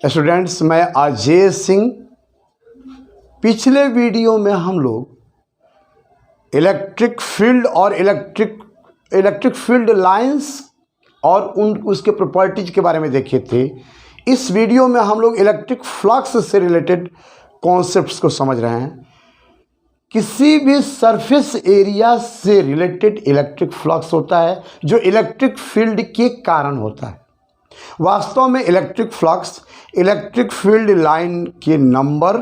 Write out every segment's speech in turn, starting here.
Students, मैं अजय सिंह। पिछले video में हम लोग इलेक्ट्रिक फील्ड और इलेक्ट्रिक फील्ड लाइंस और उसके प्रॉपर्टीज के बारे में देखे थे। इस वीडियो में हम लोग इलेक्ट्रिक फ्लक्स से रिलेटेड कॉन्सेप्ट्स को समझ रहे हैं। किसी भी सरफेस एरिया से रिलेटेड इलेक्ट्रिक फ्लक्स होता है जो इलेक्ट्रिक फील्ड के कारण होता है। वास्तव में electric flux electric field line के नंबर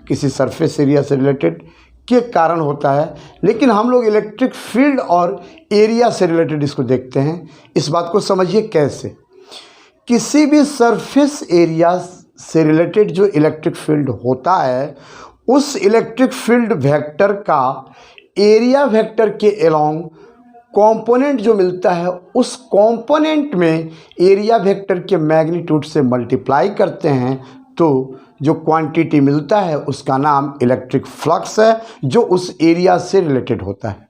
किसी सरफेस एरिया से रिलेटेड के कारण होता है, लेकिन हम लोग इलेक्ट्रिक फील्ड और एरिया से रिलेटेड इसको देखते हैं। इस बात को समझिए कैसे। किसी भी सरफेस एरिया से रिलेटेड जो इलेक्ट्रिक फील्ड होता है, उस इलेक्ट्रिक फील्ड वेक्टर का एरिया वेक्टर के अलोंग कंपोनेंट जो मिलता है, उस कंपोनेंट में एरिया वेक्टर के मैग्नीट्यूड से मल्टीप्लाई करते हैं तो जो क्वांटिटी मिलता है उसका नाम इलेक्ट्रिक फ्लक्स है, जो उस एरिया से रिलेटेड होता है।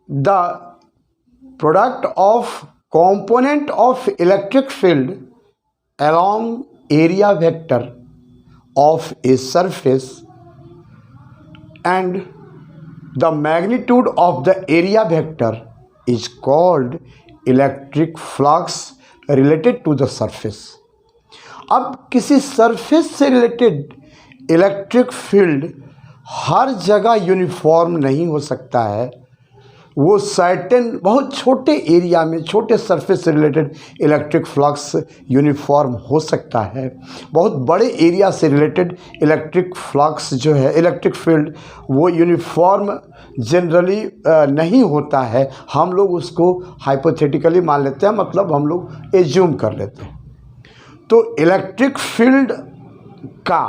The product of component of electric field along area vector of a surface and the magnitude of the area vector is called electric flux related to the surface। अब किसी surface से related electric field हर जगह uniform नहीं हो सकता है। वो certain बहुत छोटे एरिया में, छोटे सरफेस से रिलेटेड इलेक्ट्रिक फ्लक्स यूनिफॉर्म हो सकता है। बहुत बड़े एरिया से रिलेटेड इलेक्ट्रिक फ्लक्स जो है, इलेक्ट्रिक फील्ड, वो यूनिफॉर्म जनरली नहीं होता है। हम लोग उसको हाइपोथेटिकली मान लेते हैं, मतलब हम लोग एज्यूम कर लेते हैं। तो इलेक्ट्रिक फील्ड का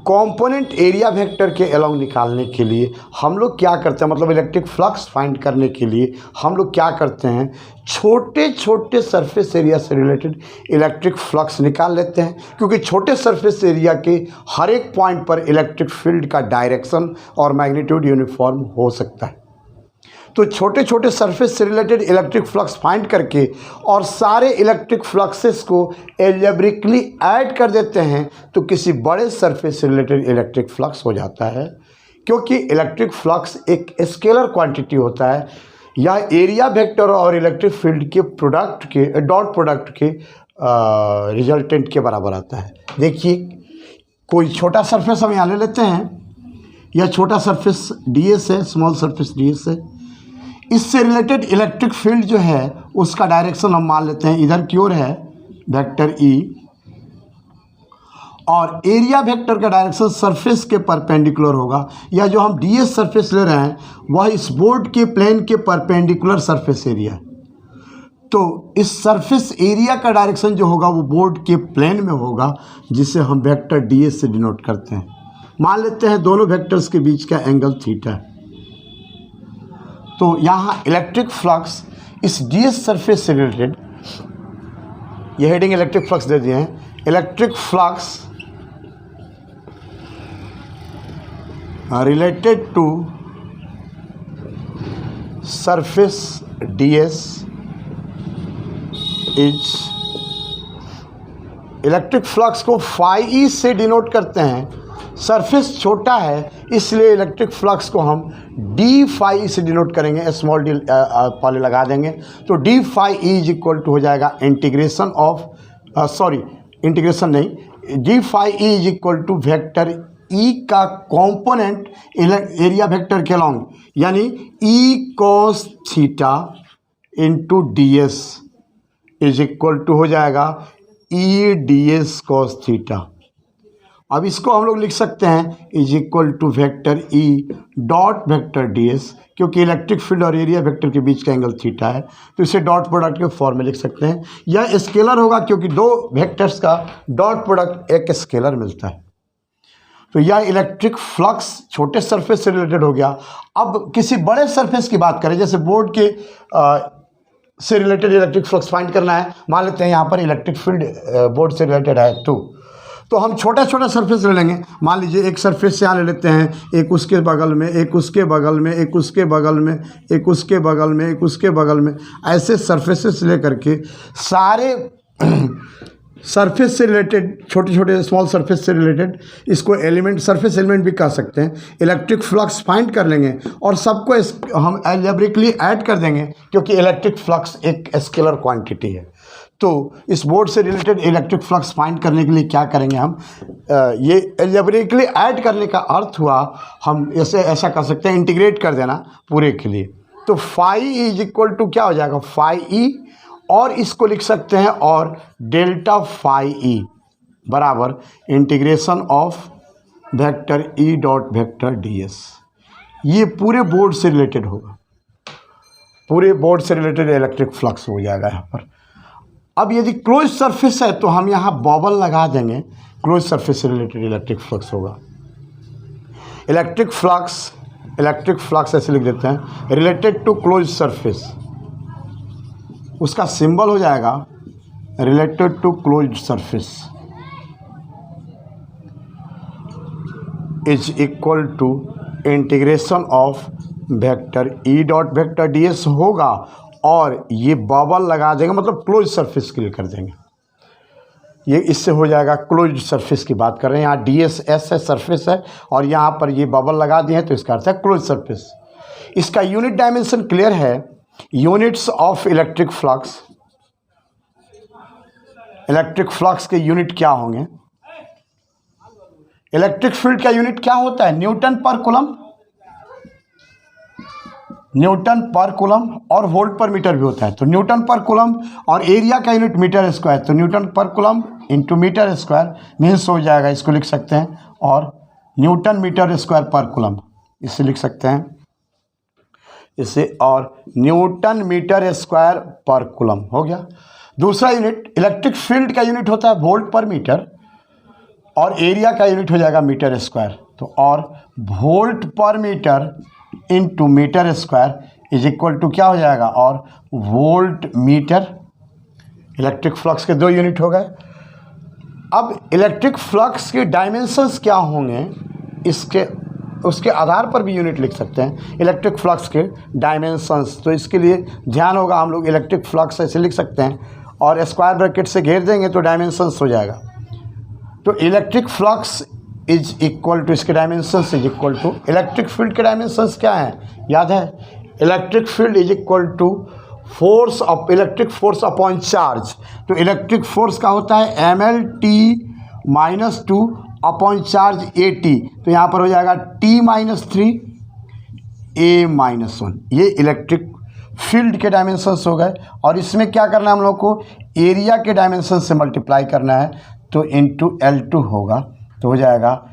कंपोनेंट एरिया वेक्टर के अलोंग निकालने के लिए हम लोग क्या करते हैं, मतलब इलेक्ट्रिक फ्लक्स फाइंड करने के लिए हम लोग क्या करते हैं, छोटे छोटे सरफेस एरिया से रिलेटेड इलेक्ट्रिक फ्लक्स निकाल लेते हैं। क्योंकि छोटे सरफेस एरिया के हर एक पॉइंट पर इलेक्ट्रिक फील्ड का डायरेक्शन और मैग्नीट्यूड यूनिफॉर्म हो सकता है। तो छोटे छोटे सरफेस से रिलेटेड इलेक्ट्रिक फ्लक्स फाइंड करके और सारे इलेक्ट्रिक फ्लक्सेस को एल्जेब्रिकली ऐड कर देते हैं तो किसी बड़े सरफेस से रिलेटेड इलेक्ट्रिक फ्लक्स हो जाता है। क्योंकि इलेक्ट्रिक फ्लक्स एक स्केलर क्वांटिटी होता है। यह एरिया वेक्टर और इलेक्ट्रिक फील्ड के प्रोडक्ट के डॉट प्रोडक्ट के रिजल्टेंट के बराबर आता है। देखिए, कोई छोटा सरफेस हम यहाँ ले लेते हैं। यह छोटा सरफेस ds है, स्मॉल सरफेस ds है। इससे रिलेटेड इलेक्ट्रिक फील्ड जो है उसका डायरेक्शन हम मान लेते हैं इधर की ओर है, वेक्टर E, और एरिया वेक्टर का डायरेक्शन सरफेस के परपेंडिकुलर होगा। या जो हम ds सरफेस ले रहे हैं वह इस बोर्ड के प्लेन के परपेंडिकुलर सरफेस एरिया है। तो इस सरफेस एरिया का डायरेक्शन जो होगा वो बोर्ड के प्लेन में होगा, जिसे हम वेक्टर ds से डिनोट करते हैं। मान लेते हैं दोनों वेक्टर्स के बीच का एंगल थीटा है। तो यहाँ इलेक्ट्रिक फ्लक्स इस ds सरफेस से रिलेटेड, ये हेडिंग इलेक्ट्रिक फ्लक्स दे दिए हैं। Electric flux related to surface ds is, electric flux को फाई e से डिनोट करते हैं। सरफेस छोटा है इसलिए इलेक्ट्रिक फ्लक्स को हम डी फाई से डिनोट करेंगे, स्मॉल डी पहले लगा देंगे। तो d phi E is equal to हो जाएगा इंटीग्रेशन ऑफ, इंटीग्रेशन नहीं, d phi E is equal to vector E का कंपोनेंट एरिया वेक्टर के अलोंग, यानी E cos theta into D S is equal to हो जाएगा E d S cos theta. अब इसको हम लोग लिख सकते हैं is equal to vector E dot vector D S, क्योंकि इलेक्ट्रिक फील्ड और एरिया वेक्टर के बीच का एंगल थीटा है तो इसे डॉट प्रोडक्ट के फॉर्म में लिख सकते हैं। यह स्केलर होगा क्योंकि दो वेक्टर्स का डॉट प्रोडक्ट एक स्केलर मिलता है। तो यह इलेक्ट्रिक फ्लक्स छोटे सरफेस से रिलेटेड हो गया। अब किसी बड़े सरफेस की बात करें, जैसे बोर्ड के से रिलेटेड इलेक्ट्रिक फ्लक्स फाइंड करना है। मान लेते हैं यहाँ पर इलेक्ट्रिक फील्ड बोर्ड से रिलेटेड है तो हम छोटा छोटा सरफेस ले लेंगे। मान लीजिए एक सरफेस से यहाँ ले लेते हैं, एक उसके बगल में, एक उसके बगल में, एक उसके बगल में, एक उसके बगल में, एक उसके बगल में, ऐसे सरफेसेस ले करके सारे सरफेस से रिलेटेड, छोटे छोटे स्मॉल सरफेस से रिलेटेड, इसको एलिमेंट, सरफेस एलिमेंट भी कह सकते हैं। इलेक्ट्रिक फ्लक्स फाइंड कर लेंगे और सबको हम अलजेब्रिकली ऐड कर देंगे, क्योंकि इलेक्ट्रिक फ्लक्स एक स्केलर क्वांटिटी है। तो इस बोर्ड से रिलेटेड इलेक्ट्रिक फ्लक्स फाइंड करने के लिए क्या करेंगे हम, ये अलजेब्रिकली ऐड करने का अर्थ हुआ हम ऐसा कर सकते हैं, इंटीग्रेट कर देना पूरे के लिए। तो फाई इज इक्वल टू क्या हो जाएगा, फाई ई, और इसको लिख सकते हैं और डेल्टा फाई ई बराबर integration of vector E dot vector D S. ये पूरे बोर्ड से रिलेटेड होगा, पूरे बोर्ड से रिलेटेड इलेक्ट्रिक फ्लक्स हो जाएगा यहाँ पर। अब यदि क्लोज सरफेस है तो हम यहाँ बबल लगा देंगे, क्लोज सरफेस से रिलेटेड इलेक्ट्रिक फ्लक्स होगा। इलेक्ट्रिक फ्लक्स ऐसे लिख देते हैं, रिलेटेड टू क्लोज सरफेस, उसका सिंबल हो जाएगा related to close surface is equal to integration of vector E dot vector D S होगा, और ये बबल लगा देंगे, मतलब क्लोज सरफेस के लिए कर देंगे। ये इससे हो जाएगा, क्लोज सरफेस की बात कर रहे हैं, यहाँ डी एस एस है, सरफेस है, और यहाँ पर ये बबल लगा दिए हैं, तो इसका अर्थ है क्लोज सरफेस। इसका यूनिट डायमेंशन क्लियर है, यूनिट्स ऑफ इलेक्ट्रिक फ्लक्स के यूनिट क्या होंगे, इलेक्ट्रिक फील्ड का यूनिट क्या होता है, न्यूटन पर कूलम और वोल्ट पर मीटर भी होता है। तो न्यूटन पर कूलम, और एरिया का यूनिट मीटर स्क्वायर, तो newton per coulomb into metre square means हो जाएगा, इसको लिख सकते हैं, और newton metre square per coulomb, इसे लिख सकते हैं इसे, और newton metre square per coulomb हो गया। दूसरा यूनिट इलेक्ट्रिक फील्ड का यूनिट होता है वोल्ट पर मीटर, और एरिया का यूनिट हो जाएगा मीटर स्क्वायर। तो और volt per metre into metre square is equal to क्या हो जाएगा, और वोल्ट मीटर। इलेक्ट्रिक फ्लक्स के दो यूनिट हो गए। अब इलेक्ट्रिक फ्लक्स के डायमेंशंस क्या होंगे, उसके आधार पर भी यूनिट लिख सकते हैं इलेक्ट्रिक फ्लक्स के डायमेंशंस। तो इसके लिए ध्यान होगा, हम लोग इलेक्ट्रिक फ्लक्स ऐसे लिख सकते हैं और स्क्वायर ब्रैकेट से घेर देंगे तो डायमेंशंस हो जाएगा। तो electric flux is equal to, इसके dimensions is equal to, electric field के डायमेंशंस क्या हैं, याद है, electric field is equal to electric force upon charge. तो इलेक्ट्रिक फोर्स का होता है ML_T-2 अपॉन चार्ज AT, तो यहाँ पर हो जाएगा T-3 A-1। ये इलेक्ट्रिक फील्ड के डायमेंशंस हो गए। और इसमें क्या करना है हम लोग को, एरिया के डायमेंशन से मल्टीप्लाई करना है, तो इंटू L2 होगा, तो हो जाएगा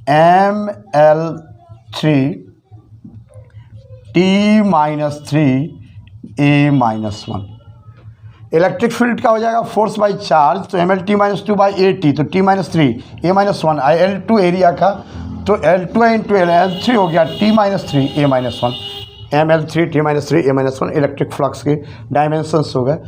ML3 T-3 A-1। Electric field का हो जाएगा फोर्स बाई चार्ज, तो ML_T-2 बाई AT, तो T-3 A-1। L2 एरिया का, तो L2 इंटू L3 हो गया T-3 A-1। ML3 T-3 A-1 electric flux के डायमेंशंस हो गए।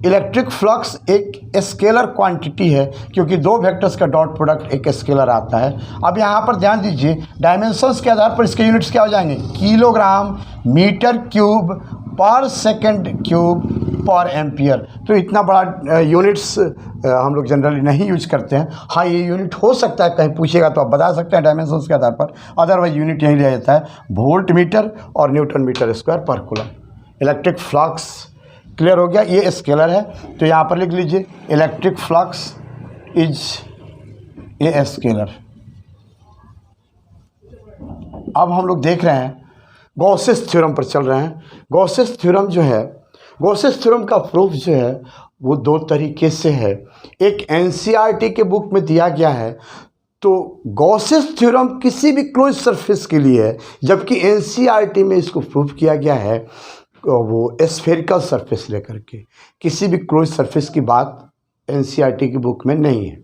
इलेक्ट्रिक फ्लक्स एक स्केलर क्वांटिटी है, क्योंकि दो वेक्टर्स का डॉट प्रोडक्ट एक स्केलर आता है। अब यहाँ पर ध्यान दीजिए, डायमेंशंस के आधार पर इसके यूनिट्स क्या हो जाएंगे, किलोग्राम मीटर क्यूब पर सेकंड क्यूब पर एम्पियर। तो इतना बड़ा यूनिट्स हम लोग जनरली नहीं यूज करते हैं। हाँ, ये यूनिट हो सकता है, कहीं पूछेगा तो आप बता सकते हैं डायमेंशंस के आधार पर, अदरवाइज यूनिट यही लिया जाता है वोल्ट मीटर और newton metre square per coulomb. Electric flux clear हो गया, ये स्केलर है, तो यहाँ पर लिख लीजिए electric flux is a scalar. अब हम लोग देख रहे हैं गॉसेस थ्योरम पर चल रहे हैं। गॉसेस थ्योरम जो है, गॉसेस थ्योरम का प्रूफ जो है वो दो तरीके से है। एक एनसीईआरटी के बुक में दिया गया है, तो गॉसेस थ्योरम किसी भी क्लोज सरफेस के लिए है, जबकि एनसीईआरटी में इसको प्रूफ किया गया है वो स्फेरिकल सरफेस लेकर के। किसी भी क्लोज सरफेस की बात एनसीईआरटी की बुक में नहीं है,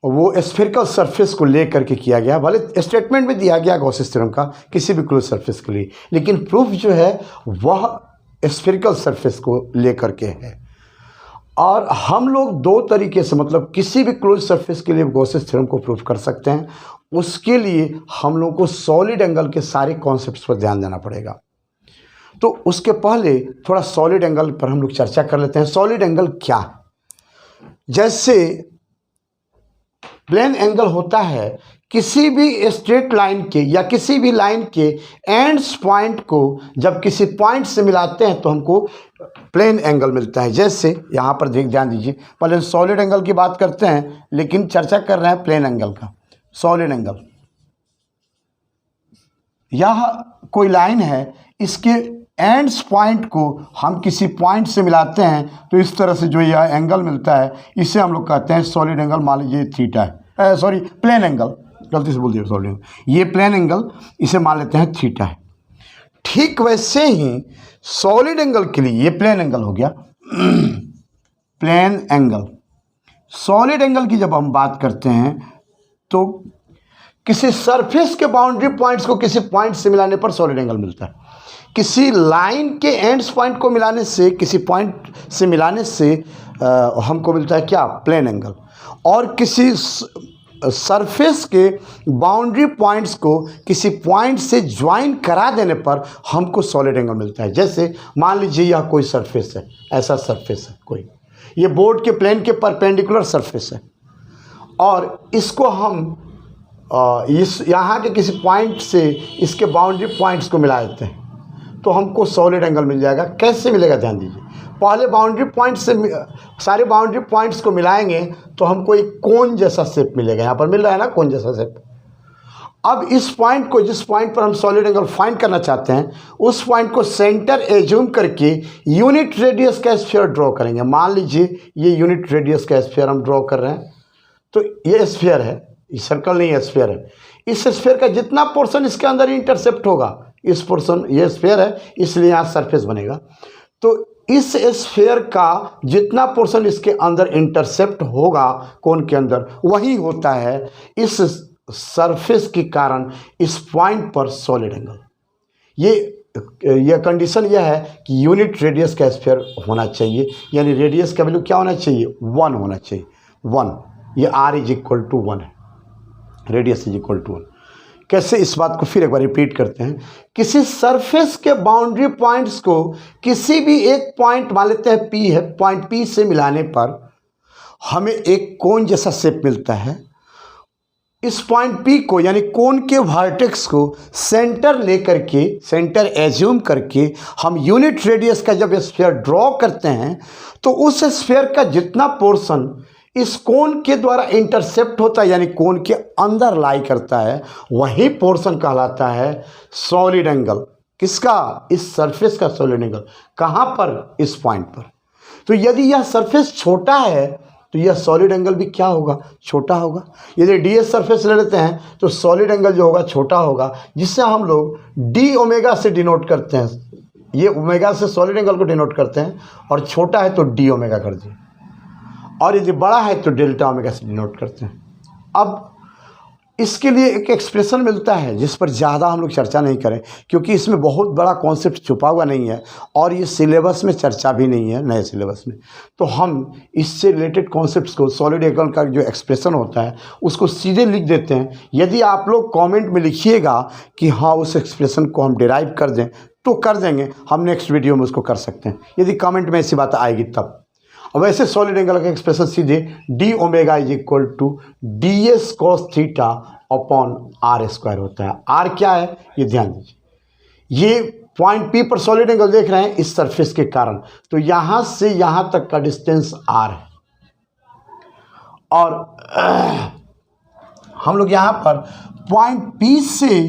वो स्फेरिकल सरफेस को लेकर के किया गया। भले स्टेटमेंट में दिया गया गॉसेस थ्योरम का किसी भी क्लोज सरफेस के लिए, लेकिन प्रूफ जो है वह स्फेरिकल सरफेस को लेकर के है। और हम लोग दो तरीके से, मतलब किसी भी क्लोज सरफेस के लिए गॉसेस थ्योरम को प्रूफ कर सकते हैं। उसके लिए हम लोग को सॉलिड एंगल के सारे कॉन्सेप्ट्स पर ध्यान देना पड़ेगा। तो उसके पहले थोड़ा सॉलिड एंगल पर हम लोग चर्चा कर लेते हैं। सॉलिड एंगल क्या है? जैसे प्लेन एंगल होता है किसी भी स्ट्रेट लाइन के या किसी भी लाइन के एंड्स पॉइंट को जब किसी पॉइंट से मिलाते हैं तो हमको प्लेन एंगल मिलता है। जैसे यहाँ पर ध्यान दीजिए, पहले सॉलिड एंगल की बात करते हैं लेकिन चर्चा कर रहे हैं प्लेन एंगल का। सॉलिड एंगल, यह कोई लाइन है, इसके एंड्स पॉइंट को हम किसी पॉइंट से मिलाते हैं तो इस तरह से जो यह एंगल मिलता है इसे हम लोग कहते हैं सॉलिड एंगल। मान लीजिए थीटा है, सॉरी प्लेन एंगल, गलती से बोल दिया सॉलिड एंगल, ये प्लेन एंगल, इसे मान लेते हैं थीटा है। ठीक वैसे ही सॉलिड एंगल के लिए ये प्लेन एंगल हो गया प्लेन एंगल। सॉलिड एंगल की जब हम बात करते हैं तो किसी सरफेस के बाउंड्री पॉइंट्स को किसी पॉइंट से मिलाने पर सॉलिड एंगल मिलता है। किसी लाइन के एंड्स पॉइंट को मिलाने से, किसी पॉइंट से मिलाने से हमको मिलता है क्या, प्लेन एंगल। और किसी सरफेस के बाउंड्री पॉइंट्स को किसी पॉइंट से ज्वाइन करा देने पर हमको सॉलिड एंगल मिलता है। जैसे मान लीजिए यह कोई सरफेस है, ऐसा सरफेस है कोई, ये बोर्ड के प्लेन के परपेंडिकुलर सरफेस है और इसको हम इस यहाँ के किसी पॉइंट से इसके बाउंड्री पॉइंट्स को मिला देते हैं तो हमको सॉलिड एंगल मिल जाएगा। कैसे मिलेगा, ध्यान दीजिए, पहले बाउंड्री पॉइंट से सारे बाउंड्री पॉइंट्स को मिलाएंगे तो हमको एक कोन जैसा शेप मिलेगा। यहाँ पर मिल रहा है ना कोन जैसा शेप। अब इस पॉइंट को, जिस पॉइंट पर हम सॉलिड एंगल फाइंड करना चाहते हैं, उस पॉइंट को सेंटर एज्यूम करके यूनिट रेडियस का स्फीयर ड्रॉ करेंगे। मान लीजिए ये यूनिट रेडियस का स्फीयर हम ड्रॉ कर रहे हैं, तो ये स्फीयर है, ये सर्कल नहीं है, स्फीयर है। इस स्फीयर का जितना पोर्शन इसके अंदर इंटरसेप्ट होगा, इस पोर्शन, ये स्फीयर है इसलिए यहाँ सरफेस बनेगा, तो इस स्फीयर का जितना पोर्शन इसके अंदर इंटरसेप्ट होगा कोन के अंदर, वही होता है इस सरफेस के कारण इस पॉइंट पर सॉलिड एंगल। ये कंडीशन यह है कि यूनिट रेडियस का स्फीयर होना चाहिए, यानी रेडियस का वैल्यू क्या होना चाहिए, 1 होना चाहिए, 1। ये r इज इक्वल टू 1 है, रेडियस इज इक्वल टू 1। कैसे, इस बात को फिर एक बार रिपीट करते हैं। किसी सरफेस के बाउंड्री पॉइंट्स को किसी भी एक पॉइंट, मान लेते हैं P है, पॉइंट P से मिलाने पर हमें एक कोन जैसा शेप मिलता है। इस पॉइंट P को, यानी कोन के वर्टेक्स को सेंटर लेकर के, सेंटर एज्यूम करके हम यूनिट रेडियस का जब स्फीयर ड्रॉ करते हैं तो उस स्फीयर का जितना पोर्शन इस कोन के द्वारा इंटरसेप्ट होता है, यानी कोन के अंदर लाई करता है, वही पोर्शन कहलाता है सॉलिड एंगल। किसका, इस सरफेस का सॉलिड एंगल। कहाँ पर, इस पॉइंट पर। तो यदि यह सरफेस छोटा है तो यह सॉलिड एंगल भी क्या होगा, छोटा होगा। यदि ds सरफेस ले लेते हैं तो सॉलिड एंगल जो होगा छोटा होगा, जिससे हम लोग d ओमेगा से डिनोट करते हैं। ये ओमेगा से सॉलिड एंगल को डिनोट करते हैं, और छोटा है तो d ओमेगा कर दिए, और यदि बड़ा है तो डेल्टा ओमेगा से डिनोट करते हैं। अब इसके लिए एक एक्सप्रेशन मिलता है जिस पर ज़्यादा हम लोग चर्चा नहीं करें, क्योंकि इसमें बहुत बड़ा कॉन्सेप्ट छुपा हुआ नहीं है और ये सिलेबस में चर्चा भी नहीं है, नए सिलेबस में। तो हम इससे रिलेटेड कॉन्सेप्ट्स को, सॉलिड एंगल का जो एक्सप्रेशन होता है उसको सीधे लिख देते हैं। यदि आप लोग कॉमेंट में लिखिएगा कि हाँ उस एक्सप्रेशन को हम डिराइव कर दें तो कर देंगे, हम नेक्स्ट वीडियो में उसको कर सकते हैं, यदि कमेंट में ऐसी बात आएगी तब। वैसे सॉलिड एंगल का एक्सप्रेशन सीधे d omega is equal to ds cos theta upon r square होता है। r क्या है ये ध्यान दीजिए, ये पॉइंट P पर सॉलिड एंगल देख रहे हैं इस सरफेस के कारण, तो यहाँ से यहाँ तक का डिस्टेंस r है। और हम लोग यहाँ पर पॉइंट P से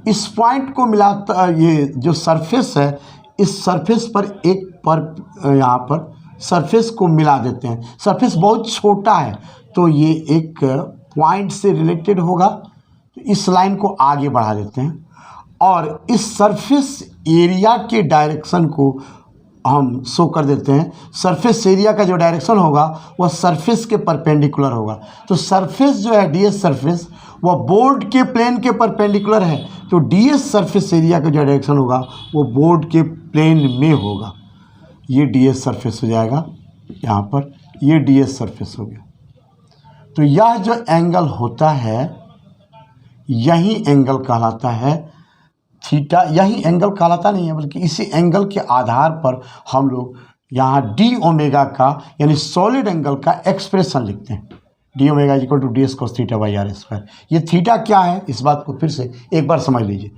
इस पॉइंट को मिलाता, ये जो सरफेस है इस सरफेस पर एक पर यहाँ पर सरफेस को मिला देते हैं। सरफेस बहुत छोटा है तो ये एक पॉइंट से रिलेटेड होगा, तो इस लाइन को आगे बढ़ा देते हैं और इस सरफेस एरिया के डायरेक्शन को हम शो कर देते हैं। सरफेस एरिया का जो डायरेक्शन होगा वह सरफेस के परपेंडिकुलर होगा। तो सरफेस जो है ds सरफेस वह बोर्ड के प्लेन के परपेंडिकुलर है, तो ds सरफेस एरिया का जो डायरेक्शन होगा वो बोर्ड के प्लेन में होगा। ये ds सरफेस हो जाएगा यहाँ पर, ये ds सरफेस हो गया। तो यह जो एंगल होता है यही एंगल कहलाता है थीटा। यही एंगल कहलाता नहीं है, बल्कि इसी एंगल के आधार पर हम लोग यहाँ डी ओमेगा का यानी सॉलिड एंगल का एक्सप्रेशन लिखते हैं, D omega is equal to D S cos theta by R square. ये थीटा क्या है इस बात को फिर से एक बार समझ लीजिए।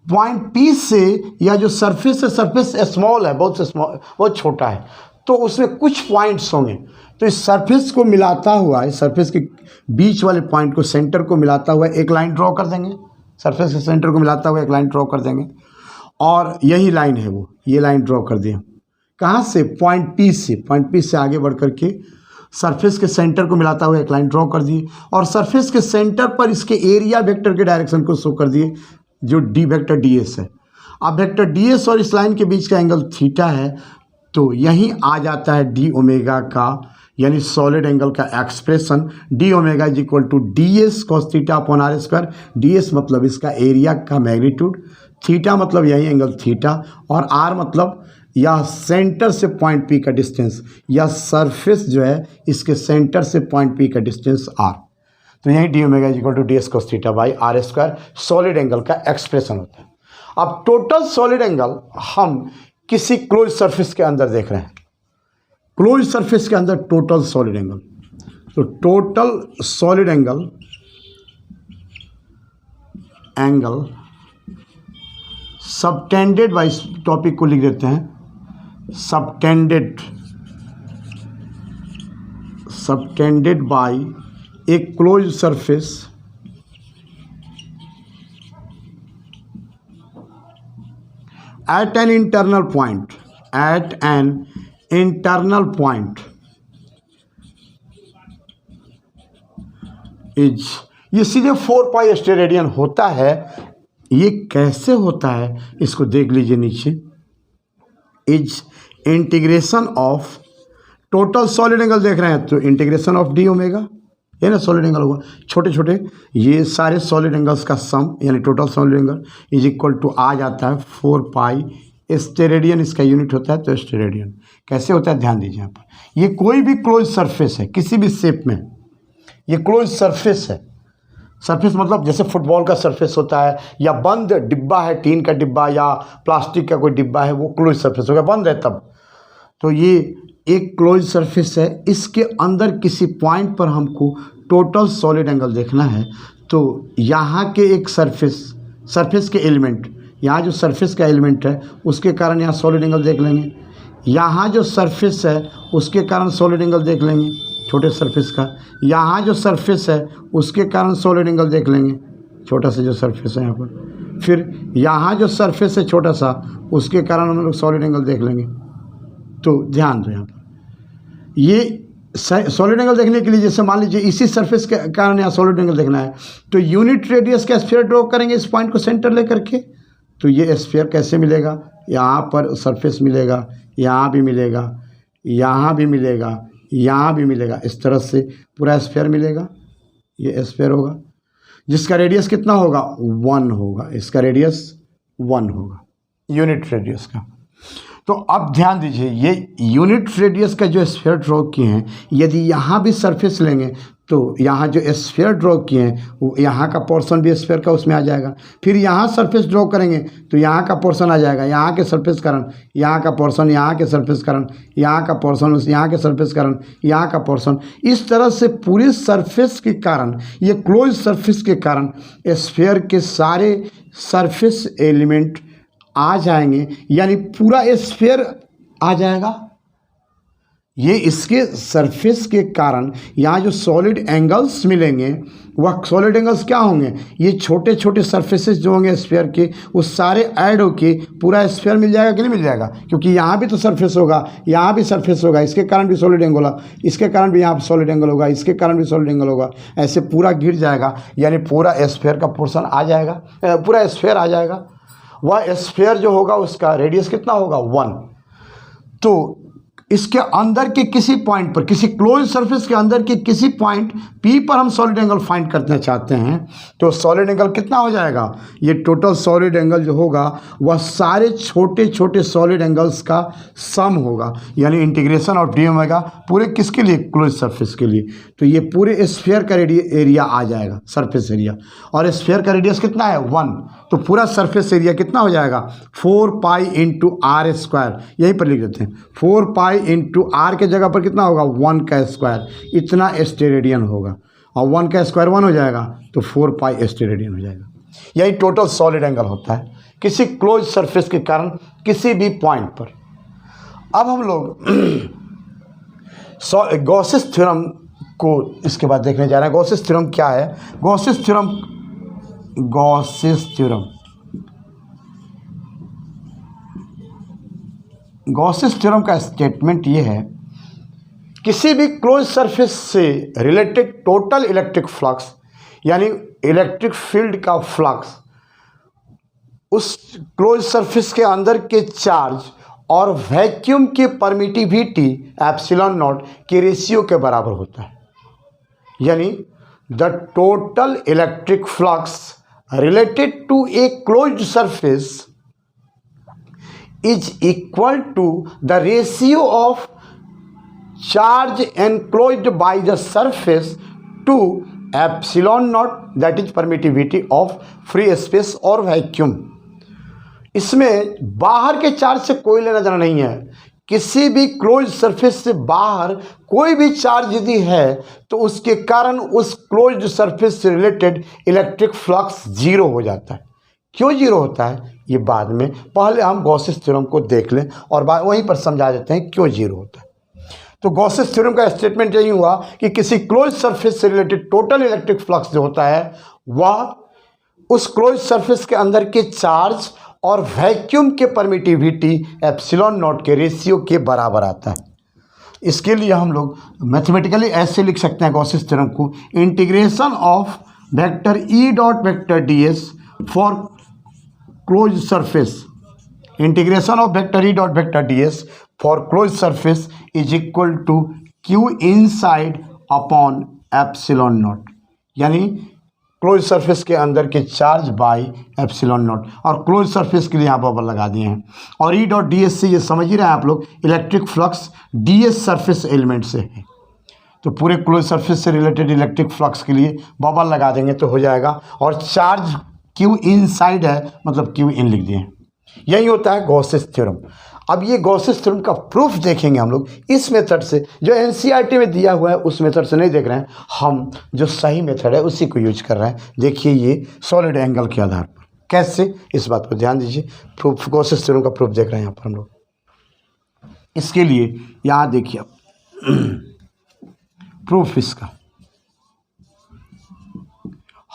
पॉइंट पी से या जो सरफेस है, सरफेस स्मॉल है, बहुत से स्मॉल, बहुत छोटा है, तो उसमें कुछ पॉइंट्स होंगे, तो इस सरफेस को मिलाता हुआ, इस सरफेस के बीच वाले पॉइंट को, सेंटर को मिलाता हुआ एक लाइन ड्रॉ कर देंगे, सरफेस के सेंटर को मिलाता हुआ एक लाइन ड्रॉ कर देंगे, और यही लाइन है वो, ये लाइन ड्रॉ कर दिया। कहाँ से? पॉइंट पी से। पॉइंट पी से आगे बढ़ करके सरफेस के सेंटर को मिलाता हुआ एक लाइन ड्रॉ कर दिए, और सरफेस के सेंटर पर इसके एरिया वेक्टर के डायरेक्शन को शो कर दिए, जो डी वेक्टर डी एस है। अब वेक्टर डी एस और इस लाइन के बीच का एंगल थीटा है, तो यहीं आ जाता है डी ओमेगा का यानी सॉलिड एंगल का expression, D omega is equal to D S cos theta upon R square. D S मतलब इसका एरिया का मैग्नीट्यूड, थीटा मतलब यही एंगल थीटा, और आर मतलब या सेंटर से पॉइंट पी का डिस्टेंस, या सरफेस जो है इसके सेंटर से पॉइंट पी का डिस्टेंस आर। तो यही D omega is equal to D S cos theta by R square solid angle का एक्सप्रेशन होता है। अब टोटल सॉलिड एंगल हम किसी क्लोज सरफेस के अंदर देख रहे हैं, क्लोज सरफेस के अंदर टोटल सॉलिड एंगल, तो total solid angle subtended by, इस टॉपिक को लिख देते हैं, subtended by A close surface at an internal point, is, ये सीधे 4 पाई स्टेरेडियन होता है। ये कैसे होता है इसको देख लीजिए नीचे, is integration of total solid angle देख रहे हैं, तो इंटीग्रेशन ऑफ डी ओमेगा, ये ना सॉलिड एंगल होगा, छोटे छोटे ये सारे सॉलिड एंगल्स का सम यानी total solid angle is equal to आ जाता है 4 पाई स्टेरेडियन, इसका यूनिट होता है तो स्टेरेडियन। कैसे होता है ध्यान दीजिए यहाँ पर, ये कोई भी क्लोज सरफेस है किसी भी शेप में, ये क्लोज सरफेस है। सरफेस मतलब जैसे फुटबॉल का सरफेस होता है, या बंद डिब्बा है, टीन का डिब्बा या प्लास्टिक का कोई डिब्बा है, वो क्लोज सरफेस हो गया, बंद है तब। तो ये एक क्लोज सरफेस है, इसके अंदर किसी पॉइंट पर हमको टोटल सॉलिड एंगल देखना है, तो यहाँ के एक सरफेस के एलिमेंट, यहाँ जो सरफेस का एलिमेंट है उसके कारण यहाँ सॉलिड एंगल देख लेंगे, यहाँ जो सरफेस है उसके कारण सॉलिड एंगल देख लेंगे छोटे सरफेस का, यहाँ जो सरफेस है उसके कारण सॉलिड एंगल देख लेंगे छोटा सा जो सरफेस है यहाँ पर, फिर यहाँ जो सरफेस है छोटा सा उसके कारण हम लोग सॉलिड एंगल देख लेंगे। तो ध्यान दो यहाँ पर, ये सॉलिड एंगल देखने के लिए जैसे मान लीजिए इसी सरफेस के कारण यहाँ सॉलिड एंगल देखना है, तो यूनिट रेडियस का स्फीयर ड्रॉ करेंगे इस पॉइंट को सेंटर लेकर के। तो ये स्फीयर कैसे मिलेगा, यहाँ पर सरफेस मिलेगा, यहाँ भी मिलेगा, यहाँ भी मिलेगा, यहाँ भी मिलेगा, इस तरह से पूरा स्फीयर मिलेगा। ये स्फीयर होगा जिसका रेडियस कितना होगा 1 होगा, इसका रेडियस 1 होगा यूनिट रेडियस का। तो अब ध्यान दीजिए, ये यूनिट रेडियस का जो स्फीयर ड्रॉ किए हैं, यदि यहाँ भी सरफेस लेंगे तो यहाँ जो स्फीयर ड्रॉ किए हैं वो यहाँ का पोर्शन भी स्फीयर का उसमें आ जाएगा। फिर यहाँ सरफेस ड्रॉ करेंगे तो यहाँ का पोर्शन आ जाएगा, यहाँ के सरफेस कारण यहाँ का पोर्शन, यहाँ के सरफेस कारण यहाँ का पोर्शन, यहाँ के सरफेस कारण यहाँ का पोर्शन। इस तरह से पूरे सरफेस के कारण, ये क्लोज सरफेस के कारण स्फीयर के सारे सरफेस एलिमेंट आ जाएंगे, यानी पूरा स्फीयर आ जाएगा। ये इसके सरफेस के कारण यहाँ जो सॉलिड एंगल्स मिलेंगे वह सॉलिड एंगल्स क्या होंगे, ये छोटे छोटे सरफेसेस जो होंगे स्फीयर के वो सारे ऐड होके पूरा स्फीयर मिल जाएगा कि नहीं मिल जाएगा, क्योंकि यहाँ भी तो सरफेस होगा, यहाँ भी सरफेस होगा, इसके कारण भी सॉलिड एंगल होगा, इसके कारण भी यहाँ सॉलिड एंगल होगा, इसके कारण भी सॉलिड एंगल होगा, ऐसे पूरा घिर जाएगा, यानी पूरा स्फीयर का पोर्शन आ जाएगा, पूरा स्फीयर आ जाएगा। वह स्फीयर जो होगा उसका रेडियस कितना होगा 1। तो इसके अंदर के किसी पॉइंट पर, किसी क्लोज सरफेस के अंदर के किसी पॉइंट P पर हम सॉलिड एंगल फाइंड करना चाहते हैं, तो सॉलिड एंगल कितना हो जाएगा, ये टोटल सॉलिड एंगल जो होगा वह सारे छोटे छोटे सॉलिड एंगल्स का सम होगा, यानी इंटीग्रेशन ऑफ डी ओमेगा पूरे किसके लिए, क्लोज सरफेस के लिए। तो ये पूरे स्फीयर का एरिया आ जाएगा, सरफेस एरिया, और स्फीयर का रेडियस कितना है 1। तो पूरा सरफेस एरिया कितना हो जाएगा 4 पाई इंटू आर स्क्वायर, यहीं पर लिख देते हैं 4 पाई इंटू आर के जगह पर कितना होगा 1 का स्क्वायर, इतना स्टेरेडियन होगा और 1 का स्क्वायर 1 हो जाएगा तो 4 पाई स्टेरेडियन हो जाएगा। यही टोटल सॉलिड एंगल होता है किसी क्लोज सरफेस के कारण किसी भी पॉइंट पर। अब हम लोग गॉसेस थ्योरम को इसके बाद देखने जा रहे हैं। गॉसेस थ्योरम क्या है? गॉसेस थ्योरम का स्टेटमेंट ये है, किसी भी क्लोज सरफेस से रिलेटेड टोटल इलेक्ट्रिक फ्लक्स यानी इलेक्ट्रिक फील्ड का फ्लक्स उस क्लोज सरफेस के अंदर के चार्ज और वैक्यूम की परमिटिविटी एप्सिलॉन नॉट के रेशियो के बराबर होता है। यानी the total electric flux related to a closed surface is equal to the ratio of charge enclosed by the surface to epsilon naught that is permittivity of free space और vacuum. इसमें बाहर के charge से कोई लेना देना नहीं है। किसी भी क्लोज सरफेस से बाहर कोई भी चार्ज यदि है तो उसके कारण उस क्लोज्ड सरफेस से रिलेटेड इलेक्ट्रिक फ्लक्स जीरो हो जाता है। क्यों जीरो होता है ये बाद में, पहले हम गॉसेस थ्योरम को देख लें और वहीं पर समझा देते हैं क्यों जीरो होता है। तो गॉसेस थ्योरम का स्टेटमेंट यही हुआ कि किसी क्लोज सरफेस से रिलेटेड टोटल इलेक्ट्रिक फ्लक्स जो होता है वह उस क्लोज सरफेस के अंदर के चार्ज और वैक्यूम के परमिटिविटी एप्सिलॉन नॉट के रेशियो के बराबर आता है। इसके लिए हम लोग मैथमेटिकली ऐसे लिख सकते हैं गॉसेस थ्योरम को, integration of vector E dot vector D S for close surface, integration of vector E dot vector D S for close surface is equal to Q inside upon epsilon naught, यानी close surface के अंदर के charge by epsilon naught. और close surface के लिए यहाँ bubble लगा दिए हैं। और ई डॉट डी एस से ये समझ ही रहे हैं आप लोग, electric flux D S surface element से है, तो पूरे क्लोज सरफेस से रिलेटेड इलेक्ट्रिक फ्लक्स के लिए बबल लगा देंगे तो हो जाएगा। और चार्ज क्यू इनसाइड है मतलब क्यू इन लिख दिए। यही होता है गॉसेस थ्योरम। अब ये गॉसेस थ्योरम का प्रूफ देखेंगे हम लोग इस मेथड से, जो एनसीईआरटी में दिया हुआ है उस मेथड से नहीं देख रहे हैं, हम जो सही मेथड है उसी को यूज कर रहे हैं। देखिए ये सॉलिड एंगल के आधार पर कैसे, इस बात पर ध्यान दीजिए। प्रूफ गॉसेस थ्योरम का प्रूफ देख रहे हैं यहाँ पर हम लोग। इसके लिए यहाँ देखिए प्रूफ इसका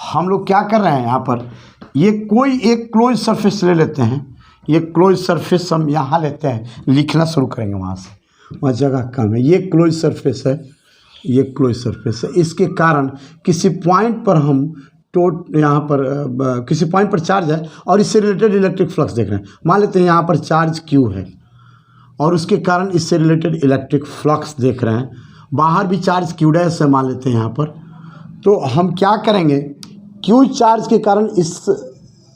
हम लोग क्या कर रहे हैं यहाँ पर, ये कोई एक क्लोज सरफेस ले लेते हैं। ये क्लोज सरफेस हम यहाँ लेते हैं, लिखना शुरू करेंगे वहाँ से, वहाँ जगह कम है। ये क्लोज सरफेस है, ये क्लोज सरफेस है। इसके कारण किसी पॉइंट पर हम यहाँ पर किसी पॉइंट पर चार्ज है और इससे रिलेटेड इलेक्ट्रिक फ्लक्स देख रहे हैं। मान लेते हैं यहाँ पर चार्ज क्यू है और उसके कारण इससे रिलेटेड इलेक्ट्रिक फ्लक्स देख रहे हैं। बाहर भी चार्ज क्यू डैश है मान लेते हैं यहाँ पर। तो हम क्या करेंगे, क्यू चार्ज के कारण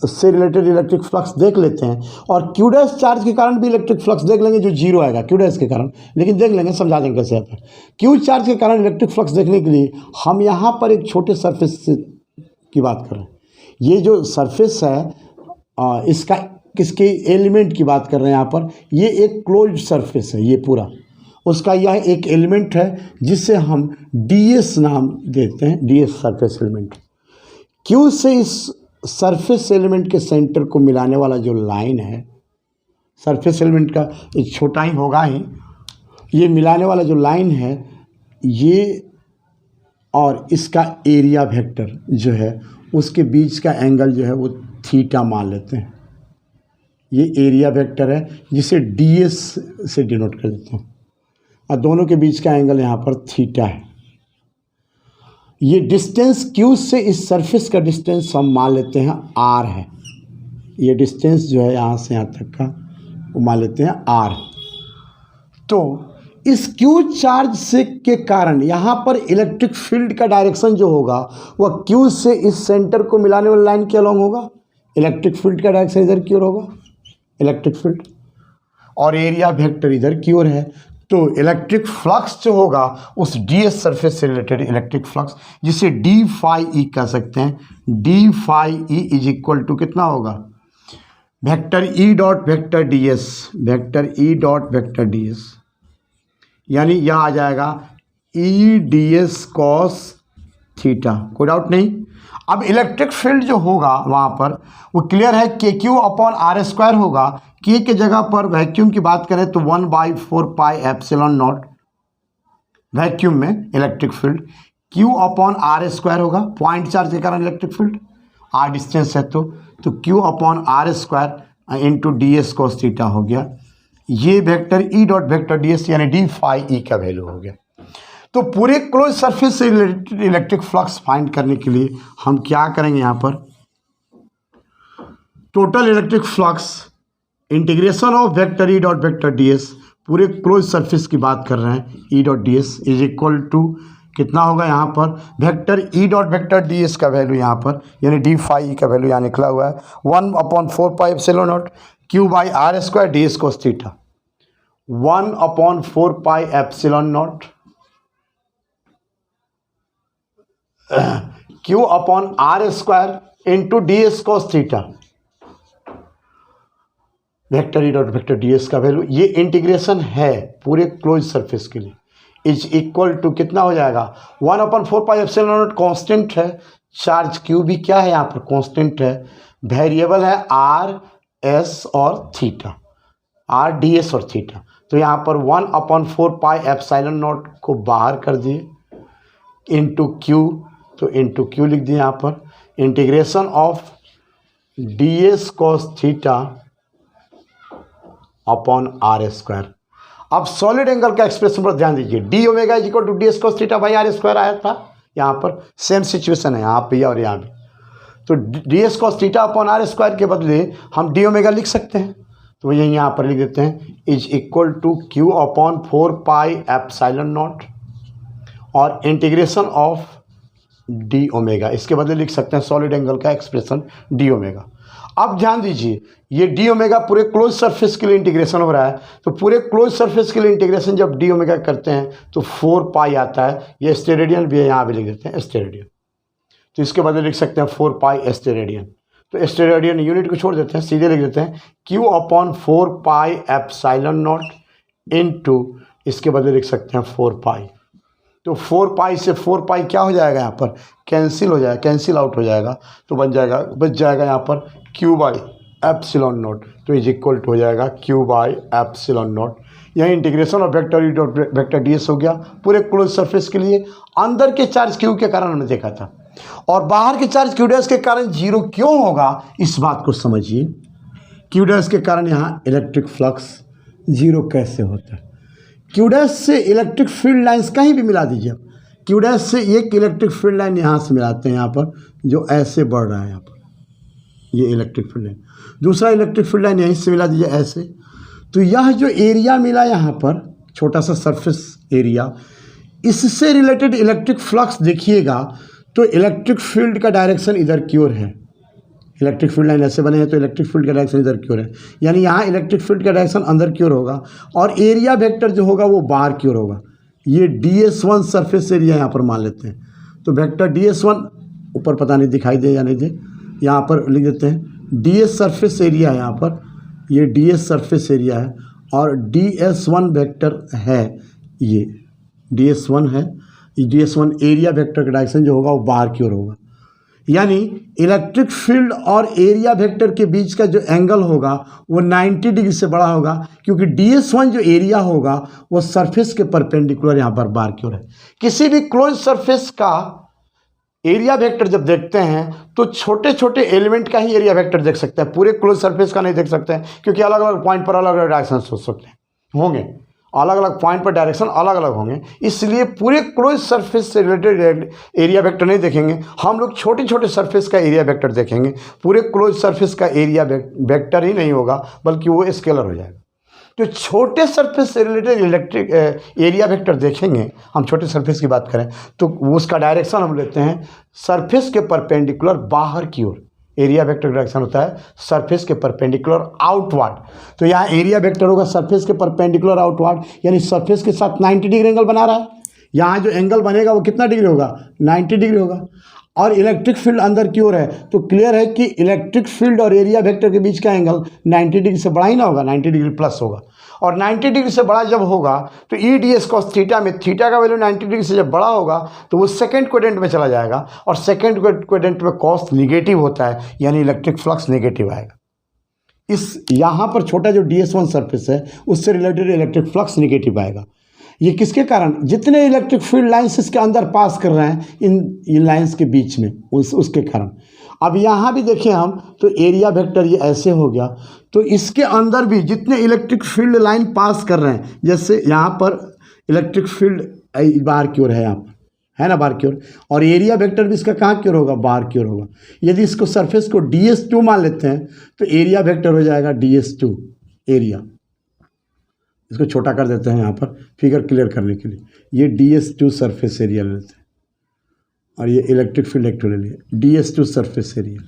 इससे रिलेटेड इलेक्ट्रिक फ्लक्स देख लेते हैं और क्यू डैश चार्ज के कारण भी इलेक्ट्रिक फ्लक्स देख लेंगे जो जीरो आएगा क्यू डैश के कारण, लेकिन देख लेंगे, समझा देंगे कैसे आता है। क्यू चार्ज के कारण इलेक्ट्रिक फ्लक्स देखने के लिए हम यहाँ पर एक छोटे सरफेस की बात कर रहे हैं। ये जो सरफेस है इसका किसके एलिमेंट की बात कर रहे हैं यहाँ पर, ये एक क्लोज्ड सरफेस है ये पूरा, उसका यह एक एलिमेंट है जिसे हम ds नाम देते हैं, ds सरफेस एलिमेंट। क्यू से इस सरफेस एलिमेंट के सेंटर को मिलाने वाला जो लाइन है, सरफेस एलिमेंट का एक छोटा ही होगा ही, ये मिलाने वाला जो लाइन है ये और इसका एरिया वेक्टर जो है उसके बीच का एंगल जो है वो थीटा मान लेते हैं। ये एरिया वेक्टर है जिसे ds से डिनोट कर देते हैं और दोनों के बीच का एंगल यहाँ पर थीटा है। ये डिस्टेंस क्यू से इस सरफेस का डिस्टेंस हम मान लेते हैं r है। ये डिस्टेंस जो है यहाँ से यहाँ तक का वो मान लेते हैं r। तो इस क्यू चार्ज से के कारण यहाँ पर इलेक्ट्रिक फील्ड का डायरेक्शन जो होगा वह क्यू से इस सेंटर को मिलाने वाली लाइन के अलॉन्ग होगा। इलेक्ट्रिक फील्ड का डायरेक्शन इधर की ओर होगा, इलेक्ट्रिक फील्ड, और एरिया वेक्टर इधर की ओर है। तो इलेक्ट्रिक फ्लक्स जो होगा उस ds सरफेस से रिलेटेड इलेक्ट्रिक फ्लक्स, जिसे d फाई ई कह सकते हैं, d phi E is equal to कितना होगा, vector E dot vector ds, vector E dot vector ds, यानी यह आ जाएगा ई ds कॉस थीटा। कोई डाउट नहीं। अब इलेक्ट्रिक फील्ड जो होगा वहाँ पर वो क्लियर है, के क्यू अपॉन आर स्क्वायर होगा। के की जगह पर वैक्यूम की बात करें तो 1/4 पाई एप्सिलॉन नॉट वैक्यूम में electric field, Q upon R square होगा, पॉइंट चार्ज के कारण इलेक्ट्रिक फील्ड, आर डिस्टेंस है तो Q upon R square into D S cos theta हो गया। ये vector E dot vector D S यानी डी फाई ई का वैल्यू हो गया। तो पूरे क्लोज सरफेस से इलेक्ट्रिक फ्लक्स फाइंड करने के लिए हम क्या करेंगे, यहाँ पर total electric flux integration of vector E dot vector D S, पूरे क्लोज सरफेस की बात कर रहे हैं, E dot D S is equal to कितना होगा, यहाँ पर vector E dot vector D S का वैल्यू यहाँ पर यानी डी फाई ई का वैल्यू यहाँ निकला हुआ है 1/4 pi epsilon naught Q by R square D S cos theta, 1/4 pi epsilon naught Q upon R square into D S cos theta, vector E dot vector D S का value, ये integration है पूरे close surface के लिए, is equal to कितना हो जाएगा 1/4 pi epsilon not constant है, चार्ज क्यू भी क्या है यहाँ पर कांस्टेंट है, वेरिएबल है आर एस और थीटा, आर डी एस और थीटा, तो यहाँ पर 1/4 पाई एप्सिलॉन नॉट को बाहर कर दिए इंटू क्यू, तो इंटू क्यू लिख दिए यहाँ पर, integration of D S cos theta upon R square. अब सॉलिड एंगल का एक्सप्रेशन पर ध्यान दीजिए, D omega is equal to D S cos theta by R square आया था, यहाँ पर सेम सिचुएशन है यहाँ पे और यहाँ भी, तो D S cos theta upon R square के बदले हम डी ओमेगा लिख सकते हैं, तो यही यहाँ पर लिख देते हैं is equal to Q upon 4 pi epsilon naught और इंटीग्रेशन ऑफ डी ओमेगा, इसके बदले लिख सकते हैं सॉलिड एंगल का एक्सप्रेशन डी ओमेगा। अब ध्यान दीजिए ये डी ओमेगा पूरे क्लोज सरफेस के लिए इंटीग्रेशन हो रहा है, तो पूरे क्लोज सरफेस के लिए इंटीग्रेशन जब डी ओमेगा करते हैं तो 4 पाई आता है, ये स्टेरेडियन भी है यहाँ भी लिख देते हैं स्टेरेडियन, तो इसके बदले लिख सकते हैं 4 पाई स्टेरेडियन, तो स्टेरेडियन यूनिट को छोड़ देते हैं, सीधे लिख देते हैं Q upon 4 pi epsilon not into, इसके बदले लिख सकते हैं 4 पाई, तो 4 पाई से 4 पाई क्या हो जाएगा, यहाँ पर कैंसिल हो जाएगा, कैंसिल आउट हो जाएगा, तो बच जाएगा यहाँ पर क्यू बाई एप्सिलॉन नॉट, तो इज इक्वल टू हो जाएगा क्यू बाई एप्सिलॉन नॉट। यही integration of vector E dot vector D S हो गया पूरे क्लोज सरफेस के लिए। अंदर के चार्ज क्यू के कारण हमने देखा था, और बाहर के चार्ज क्यू डैश के कारण जीरो क्यों होगा इस बात को समझिए, क्यू डैश के कारण यहाँ इलेक्ट्रिक फ्लक्स जीरो कैसे होता है। क्यू डैश से इलेक्ट्रिक फील्ड लाइंस कहीं भी मिला दीजिए, क्यू डैश से एक इलेक्ट्रिक फील्ड लाइन यहाँ से मिलाते हैं, यहाँ पर जो ऐसे बढ़ रहा है, यहाँ पर ये इलेक्ट्रिक फील्ड लाइन, दूसरा इलेक्ट्रिक फील्ड लाइन यहीं से मिला दीजिए ऐसे, तो यह जो एरिया मिला यहाँ पर छोटा सा सरफेस एरिया, इससे रिलेटेड इलेक्ट्रिक फ्लक्स देखिएगा तो इलेक्ट्रिक फील्ड का डायरेक्शन इधर की ओर है, इलेक्ट्रिक फील्ड लाइन ऐसे बने हैं तो इलेक्ट्रिक फील्ड का डायरेक्शन इधर की ओर है, यानी यहाँ इलेक्ट्रिक फील्ड का डायरेक्शन अंदर की ओर होगा और एरिया वेक्टर जो होगा वो बाहर की ओर होगा। ये DS1 सरफेस एरिया यहाँ पर मान लेते हैं, तो वेक्टर DS1 ऊपर पता नहीं दिखाई दे या नहीं दे, यहाँ पर लिख देते हैं DS सरफेस एरिया है, यहाँ पर ये DS सरफेस एरिया है और DS1 वेक्टर है, ये DS1 है, DS1 एरिया वेक्टर का डायरेक्शन जो होगा वो बाहर की ओर होगा, यानी इलेक्ट्रिक फील्ड और एरिया वेक्टर के बीच का जो एंगल होगा वो 90 डिग्री से बड़ा होगा, क्योंकि DS1 जो एरिया होगा वो सरफेस के परपेंडिकुलर यहाँ पर बाहर की ओर है। किसी भी क्लोज सरफेस का एरिया वेक्टर जब देखते हैं तो छोटे छोटे एलिमेंट का ही एरिया वेक्टर देख सकते हैं, पूरे क्लोज सरफेस का नहीं देख सकते हैं, क्योंकि अलग अलग पॉइंट पर अलग अलग डायरेक्शन हो सकते हैं होंगे, अलग अलग पॉइंट पर डायरेक्शन अलग अलग होंगे, इसलिए पूरे क्लोज सरफेस से रिलेटेड एरिया वेक्टर नहीं देखेंगे हम लोग, छोटे छोटे सरफेस का एरिया वेक्टर देखेंगे। पूरे क्लोज सरफेस का एरिया वेक्टर ही नहीं होगा बल्कि वो स्केलर हो जाएगा। जो छोटे सरफेस से रिलेटेड इलेक्ट्रिक एरिया वेक्टर देखेंगे, हम छोटे सरफेस की बात करें तो उसका डायरेक्शन हम लेते हैं सरफेस के परपेंडिकुलर बाहर की ओर, एरिया वेक्टर का डायरेक्शन होता है सरफेस के परपेंडिकुलर आउटवर्ड। तो यहाँ एरिया वेक्टर होगा सरफेस के परपेंडिकुलर आउटवर्ड, यानी सरफेस के साथ 90 डिग्री एंगल बना रहा है। यहाँ जो एंगल बनेगा वो कितना डिग्री होगा, 90 डिग्री होगा। और इलेक्ट्रिक फील्ड अंदर की ओर है, तो क्लियर है कि इलेक्ट्रिक फील्ड और एरिया वेक्टर के बीच का एंगल 90 डिग्री से बड़ा ही ना होगा, 90 डिग्री प्लस होगा। और 90 डिग्री से बड़ा जब होगा तो ई डी एस कॉस थीटा में थीटा का वैल्यू 90 डिग्री से जब बड़ा होगा तो वो सेकंड क्वाड्रेंट में चला जाएगा, और सेकंड क्वाड्रेंट में कॉस निगेटिव होता है, यानी इलेक्ट्रिक फ्लक्स नेगेटिव आएगा। इस यहाँ पर छोटा जो DS1 सरफेस है उससे रिलेटेड इलेक्ट्रिक फ्लक्स निगेटिव आएगा। ये किसके कारण, जितने इलेक्ट्रिक फील्ड लाइंस इसके अंदर पास कर रहे हैं इन लाइंस के बीच में, उसके कारण। अब यहाँ भी देखें हम तो एरिया वेक्टर ये ऐसे हो गया, तो इसके अंदर भी जितने इलेक्ट्रिक फील्ड लाइन पास कर रहे हैं, जैसे यहाँ पर इलेक्ट्रिक फील्ड बाहर की ओर है, यहाँ पर है ना बाहर की ओर, और एरिया वेक्टर भी इसका कहाँ की ओर होगा, बाहर की ओर होगा। यदि इसको सरफेस को DS2 मान लेते हैं तो एरिया वेक्टर हो जाएगा DS2 एरिया। इसको छोटा कर देते हैं यहाँ पर फिगर क्लियर करने के लिए। ये DS2 सरफेस एरिया ले लेते हैं, और ये इलेक्ट्रिक फील्ड वेक्टर ले लिए DS2 सरफेस एरिया।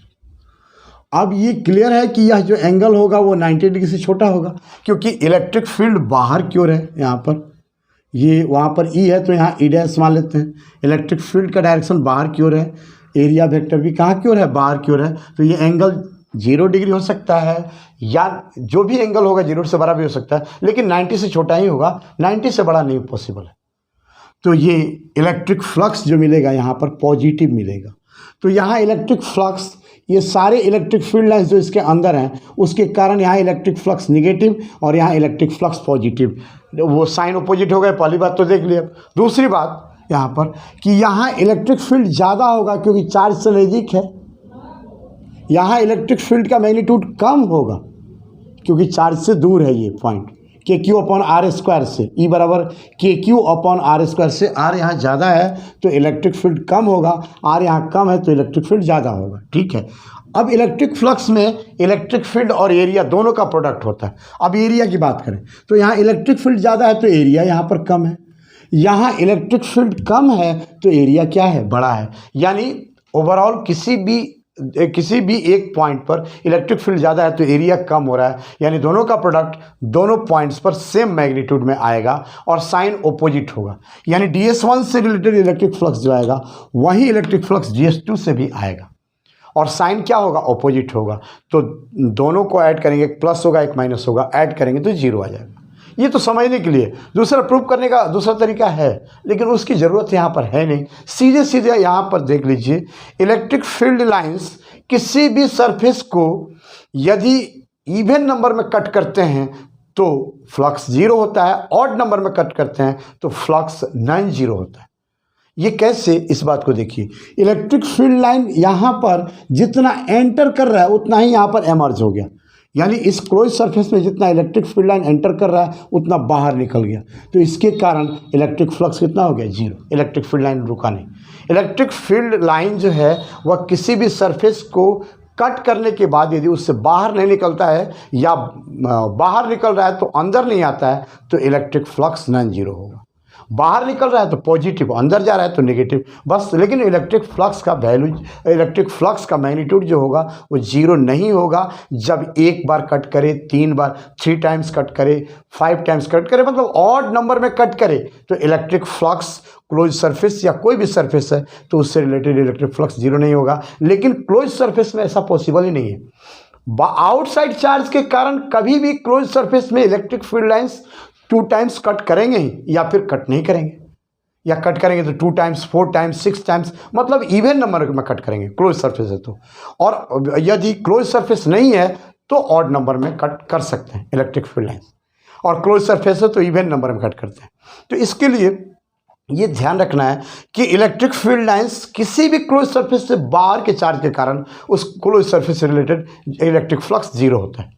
अब ये क्लियर है कि यह जो एंगल होगा वो 90 डिग्री से छोटा होगा, क्योंकि इलेक्ट्रिक फील्ड बाहर की ओर है। यहाँ पर ये वहाँ पर E है तो यहाँ E' मान लेते हैं। इलेक्ट्रिक फील्ड का डायरेक्शन बाहर की ओर है, एरिया वेक्टर भी कहाँ की ओर है, बाहर की ओर है। तो ये एंगल 0 डिग्री हो सकता है, या जो भी एंगल होगा 0 से बड़ा भी हो सकता है, लेकिन 90 से छोटा ही होगा, 90 से बड़ा नहीं पॉसिबल है। तो ये इलेक्ट्रिक फ्लक्स जो मिलेगा यहाँ पर पॉजिटिव मिलेगा। तो यहाँ इलेक्ट्रिक फ्लक्स, ये सारे इलेक्ट्रिक फील्ड लाइन्स जो इसके अंदर हैं उसके कारण यहाँ इलेक्ट्रिक फ्लक्स निगेटिव और यहाँ इलेक्ट्रिक फ्लक्स पॉजिटिव। वो साइन अपोजिट हो गए, पहली बात तो देख लिया। दूसरी बात यहाँ पर कि यहाँ इलेक्ट्रिक फील्ड ज़्यादा होगा क्योंकि चार्ज से नज़दीक है। यहाँ इलेक्ट्रिक फील्ड का मैग्नीट्यूड कम होगा क्योंकि चार्ज से दूर है ये पॉइंट, KQ/R² से। E बराबर KQ/R² से। R यहाँ ज़्यादा है तो इलेक्ट्रिक फील्ड कम होगा, R यहाँ कम है तो इलेक्ट्रिक फील्ड ज़्यादा होगा। ठीक है। अब इलेक्ट्रिक फ्लक्स में इलेक्ट्रिक फील्ड और एरिया दोनों का प्रोडक्ट होता है। अब एरिया की बात करें तो यहाँ इलेक्ट्रिक फील्ड ज़्यादा है तो एरिया यहाँ पर कम है, यहाँ इलेक्ट्रिक फील्ड कम है तो एरिया क्या है, बड़ा है। यानी ओवरऑल किसी भी एक पॉइंट पर इलेक्ट्रिक फील्ड ज़्यादा है तो एरिया कम हो रहा है, यानी दोनों का प्रोडक्ट दोनों पॉइंट्स पर सेम मैग्नीट्यूड में आएगा और साइन ओपोजिट होगा। यानी DS1 से रिलेटेड इलेक्ट्रिक फ्लक्स जो आएगा वही इलेक्ट्रिक फ्लक्स DS2 से भी आएगा, और साइन क्या होगा, ओपोजिट होगा। तो दोनों को ऐड करेंगे, एक प्लस होगा एक माइनस होगा, ऐड करेंगे तो 0 आ जाएगा। ये तो समझने के लिए। दूसरा प्रूव करने का दूसरा तरीका है, लेकिन उसकी ज़रूरत यहाँ पर है नहीं। सीधे सीधे यहाँ पर देख लीजिए, इलेक्ट्रिक फील्ड लाइंस किसी भी सरफेस को यदि इवन नंबर में कट करते हैं तो फ्लक्स 0 होता है, ऑड नंबर में कट करते हैं तो फ्लक्स नॉन जीरो होता है। ये कैसे, इस बात को देखिए। इलेक्ट्रिक फील्ड लाइन यहाँ पर जितना एंटर कर रहा है उतना ही यहाँ पर एमर्ज हो गया, यानी इस क्लोज सरफेस में जितना इलेक्ट्रिक फील्ड लाइन एंटर कर रहा है उतना बाहर निकल गया। तो इसके कारण इलेक्ट्रिक फ्लक्स कितना हो गया, 0। इलेक्ट्रिक फील्ड लाइन रुका नहीं। इलेक्ट्रिक फील्ड लाइन जो है वह किसी भी सरफेस को कट करने के बाद यदि उससे बाहर नहीं निकलता है या बाहर निकल रहा है तो अंदर नहीं आता है तो इलेक्ट्रिक फ्लक्स नॉन जीरो होगा। बाहर निकल रहा है तो पॉजिटिव, अंदर जा रहा है तो नेगेटिव, बस। लेकिन इलेक्ट्रिक फ्लक्स का वैल्यू, इलेक्ट्रिक फ्लक्स का मैग्नीट्यूड जो होगा वो 0 नहीं होगा जब एक बार कट करे, 3 बार, 3 टाइम्स कट करे, 5 टाइम्स कट करे, मतलब ऑड नंबर में कट करे तो इलेक्ट्रिक फ्लक्स क्लोज सरफेस या कोई भी सरफेस है तो उससे रिलेटेड इलेक्ट्रिक फ्लक्स 0 नहीं होगा। लेकिन क्लोज सरफेस में ऐसा पॉसिबल ही नहीं है। आउटसाइड चार्ज के कारण कभी भी क्लोज सरफेस में electric field lines 2 times cut करेंगे ही, या फिर कट नहीं करेंगे, या कट करेंगे तो 2 टाइम्स, 4 टाइम्स, 6 टाइम्स, मतलब इवन नंबर में कट करेंगे क्लोज सरफेस है तो। और यदि क्लोज सरफेस नहीं है तो ऑड नंबर में कट कर सकते हैं इलेक्ट्रिक फील्ड लाइंस, और क्लोज सरफेस है तो इवन नंबर में कट करते हैं। तो इसके लिए ये ध्यान रखना है कि इलेक्ट्रिक फील्ड लाइंस किसी भी क्लोज सरफेस से बाहर के चार्ज के कारण उस क्लोज सरफेस से रिलेटेड इलेक्ट्रिक फ्लक्स 0 होता है।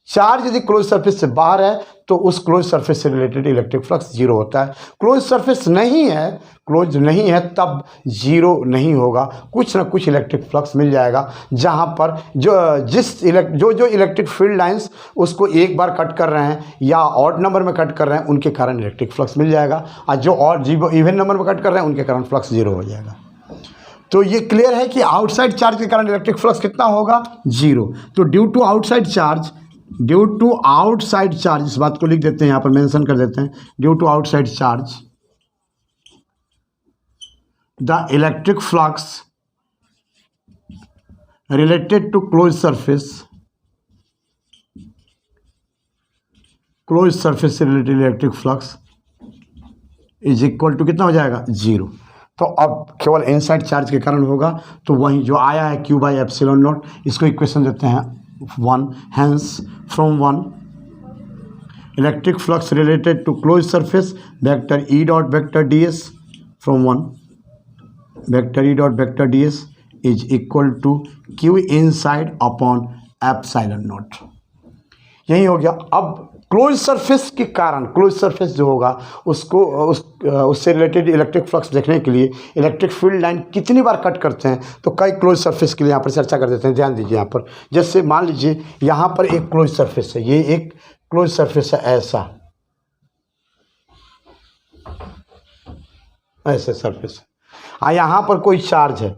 चार्ज यदि क्लोज सरफेस से बाहर है तो उस क्लोज सरफेस से रिलेटेड इलेक्ट्रिक फ्लक्स 0 होता है। क्लोज सरफेस नहीं है, क्लोज नहीं है, तब 0 नहीं होगा, कुछ ना कुछ इलेक्ट्रिक फ्लक्स मिल जाएगा, जहां पर जो इलेक्ट्रिक फील्ड लाइंस उसको एक बार कट कर रहे हैं या ऑड नंबर में कट कर रहे हैं उनके कारण इलेक्ट्रिक फ्लक्स मिल जाएगा, और जो और इवन नंबर में कट कर रहे हैं उनके कारण फ्लक्स 0 हो जाएगा। तो ये क्लियर है कि आउटसाइड चार्ज के कारण इलेक्ट्रिक फ्लक्स कितना होगा, 0। तो ड्यू टू आउटसाइड चार्ज, इस बात को लिख देते हैं, यहाँ पर मेंशन कर देते हैं, due to outside charge the electric flux related to close surface से related electric flux is equal to कितना हो जाएगा, 0। तो अब केवल इनसाइड चार्ज के कारण होगा, तो वही जो आया है Q बाई एप्सिलॉन नॉट, इसको इक्वेशन देते हैं 1। Hence from 1 electric flux related to close surface vector E dot vector ds from 1 vector E dot vector ds is equal to Q inside upon epsilon naught. यही हो गया। अब close surface के कारण, close surface जो होगा उसको उससे रिलेटेड इलेक्ट्रिक फ्लक्स देखने के लिए इलेक्ट्रिक फील्ड लाइन कितनी बार कट करते हैं, तो कई क्लोज सरफेस के लिए यहाँ पर चर्चा कर देते हैं। ध्यान दीजिए यहाँ पर, जैसे मान लीजिए यहाँ पर एक क्लोज सरफेस है, ये एक क्लोज सरफेस है, ऐसे सरफेस है। यहाँ पर कोई चार्ज है,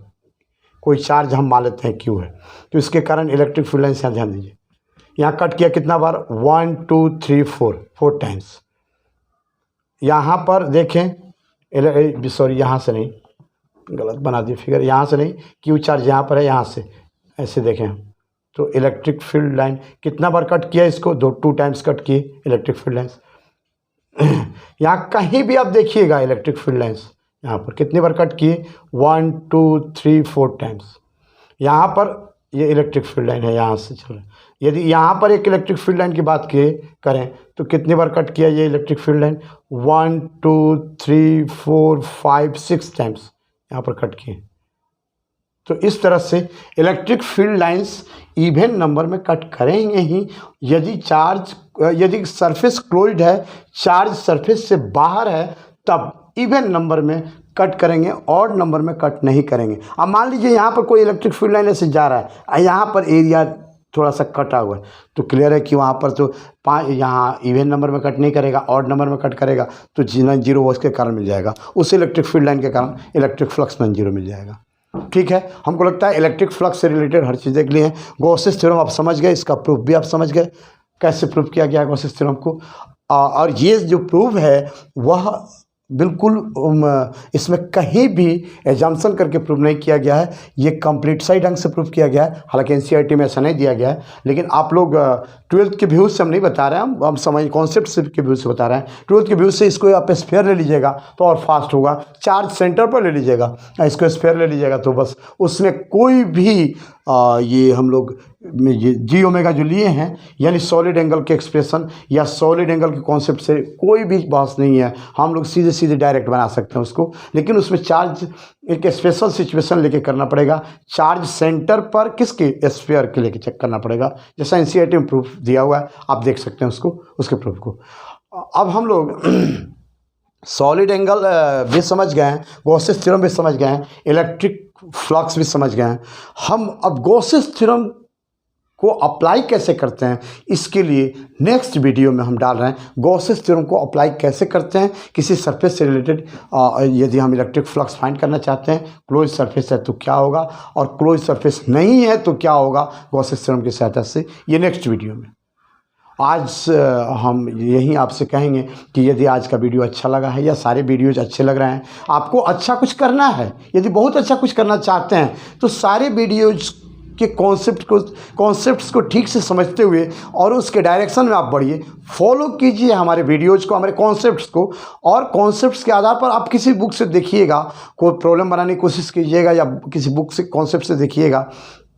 कोई चार्ज हम मान लेते हैं Q है, तो इसके कारण इलेक्ट्रिक फील्ड लाइन से ध्यान दीजिए, यहाँ कट किया कितना बार, 1 2 3 4 टाइम्स। यहाँ पर देखें, सॉरी यहाँ से नहीं, गलत बना दिए फिगर, यहाँ से नहीं, Q चार्ज यहाँ पर है, यहाँ से ऐसे देखें, तो इलेक्ट्रिक फील्ड लाइन कितना बार कट किया, इसको 2 टाइम्स कट किए इलेक्ट्रिक फील्ड लाइन्स। यहाँ कहीं भी आप देखिएगा इलेक्ट्रिक फील्ड लाइन्स यहाँ पर कितनी बार कट किए, 1 2 3 4 टाइम्स। यहाँ पर ये इलेक्ट्रिक फील्ड लाइन है, यहाँ से चल रहा है। यदि यहाँ पर एक इलेक्ट्रिक फील्ड लाइन की बात करें तो कितनी बार कट किया ये इलेक्ट्रिक फील्ड लाइन, 1 2 3 4 5 6 टाइम्स यहाँ पर कट किए। तो इस तरह से electric field lines even number में कट करेंगे ही। यदि सरफेस क्लोज्ड है, चार्ज सरफेस से बाहर है, तब इवन नंबर में कट करेंगे, ऑड नंबर में कट नहीं करेंगे। अब मान लीजिए यहाँ पर कोई इलेक्ट्रिक फील्ड लाइन ऐसे जा रहा है, यहाँ पर एरिया थोड़ा सा कटा हुआ है, तो क्लियर है कि वहाँ पर तो यहाँ इवन नंबर में कट नहीं करेगा, ऑड नंबर में कट करेगा, तो 0 उसके कारण मिल जाएगा, उस इलेक्ट्रिक फील्ड लाइन के कारण इलेक्ट्रिक फ्लक्स में 0 मिल जाएगा। ठीक है, हमको लगता है इलेक्ट्रिक फ्लक्स से रिलेटेड हर चीज़ देख ली है। गॉसेस थ्योरम आप समझ गए, इसका प्रूफ भी आप समझ गए, कैसे प्रूफ किया गया है गॉसेस थ्योरम को। और ये जो प्रूफ है वह बिल्कुल इसमें कहीं भी एजम्पशन करके प्रूव नहीं किया गया है, ये कंप्लीट सही ढंग से प्रूव किया गया है। हालांकि एनसीईआरटी में ऐसा नहीं दिया गया है, लेकिन आप लोग 12th के व्यूज़ से हम नहीं बता रहे हैं, हम समझ कॉन्सेप्ट के व्यूज़ से बता रहे हैं। 12th के व्यूज़ से इसको आप स्फीयर ले लीजिएगा तो और फास्ट होगा, चार्ज सेंटर पर ले लीजिएगा, इसको स्फीयर ले लीजिएगा तो बस उसमें कोई भी ये हम लोग ये जी ओमेगा जो लिए हैं, यानी सॉलिड एंगल के एक्सप्रेशन या सॉलिड एंगल के कॉन्सेप्ट से कोई भी बहस नहीं है, हम लोग सीधे सीधे डायरेक्ट बना सकते हैं उसको। लेकिन उसमें चार्ज एक स्पेशल सिचुएशन लेके करना पड़ेगा, चार्ज सेंटर पर किसके, स्फीयर के लेके चेक करना पड़ेगा, जैसा एनसीईआरटी में प्रूफ दिया हुआ है, आप देख सकते हैं उसको, उसके प्रूफ को। अब हम लोग सॉलिड एंगल भी समझ गए हैं, गॉसेस थ्योरम भी समझ गए हैं, इलेक्ट्रिक फ्लक्स भी समझ गए हैं। हम अब गॉसेस थ्योरम को अप्लाई कैसे करते हैं, इसके लिए नेक्स्ट वीडियो में हम डाल रहे हैं गॉसेस थ्योरम को अप्लाई कैसे करते हैं किसी सरफेस से रिलेटेड। यदि हम इलेक्ट्रिक फ्लक्स फाइंड करना चाहते हैं, क्लोज सरफेस है तो क्या होगा, और क्लोज सरफेस नहीं है तो क्या होगा गॉसेस थ्योरम की सहायता से, ये नेक्स्ट वीडियो में। आज हम यही आपसे कहेंगे कि यदि आज का वीडियो अच्छा लगा है या सारे वीडियोज अच्छे लग रहे हैं, आपको अच्छा कुछ करना है, यदि बहुत अच्छा कुछ करना चाहते हैं तो सारे वीडियोज के कॉन्सेप्ट्स को ठीक से समझते हुए और उसके डायरेक्शन में आप बढ़िए, फॉलो कीजिए हमारे वीडियोज़ को, हमारे कॉन्सेप्ट्स को, और कॉन्सेप्ट्स के आधार पर आप किसी बुक से देखिएगा, कोई प्रॉब्लम बनाने की कोशिश कीजिएगा या किसी बुक से कॉन्सेप्ट से देखिएगा,